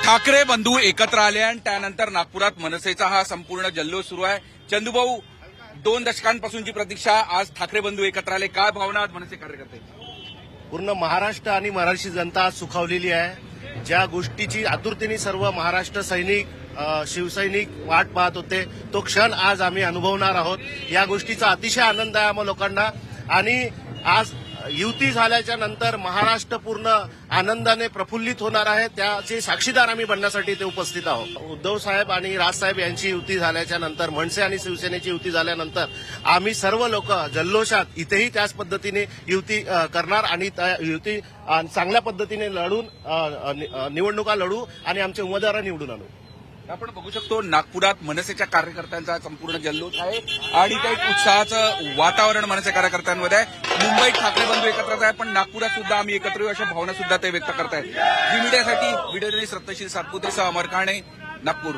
ठाकरे बंधू एकत्र आले आणि त्यानंतर नागपुरात मनसेचा हा संपूर्ण जल्लोष सुरू आहे. चंदूभाऊ, 2 दशकांपासूनची प्रतीक्षा, आज ठाकरे बंधू एकत्र आले, काय भावना आज मनसे कार्यकर्ते? पूर्ण महाराष्ट्र आणि मराठी जनता सुखावलेली आहे. ज्या गोष्टीची आतुरतेने सर्व महाराष्ट्र सैनिक शिवसैनिक वाट पाहत होते, तो क्षण आज आम्ही अनुभवणार आहोत. या गोष्टीचा अतिशय आनंद आहे आम्हा लोकांना. आणि आज युती झाल्याच्या नंतर महाराष्ट्र पूर्ण आनंदाने प्रफुल्लित होणार आहे. त्याचे साक्षीदार आम्ही बनण्यासाठी इथे उपस्थित आहोत. उद्धव साहेब आणि राजसाहेब यांची युती झाल्याच्या नंतर, मनसे आणि शिवसेनेची युती झाल्यानंतर आम्ही सर्व लोक जल्लोषात इथेही त्याच पद्धतीने युती करणार आणि त्या युती चांगल्या पद्धतीने लढून निवडणुका लढू आणि आमचे उमेदवार निवडून आणू. आपण बघू शकतो नागपुरात मनसेच्या कार्यकर्त्यांचा संपूर्ण जल्लोष आहे आणि त्या एक उत्साहाचं वातावरण मनसे कार्यकर्त्यांमध्ये आहे. मुंबईत ठाकरे बंधू एकत्रच आहे, पण नागपुरात सुद्धा आम्ही एकत्र येऊ अशा भावना सुद्धा ते व्यक्त करतायत. जी मीडियासाठी व्हिडिओ जर्नलिस्ट रत्नशील सातपुतेसह अमर काणे, नागपूर.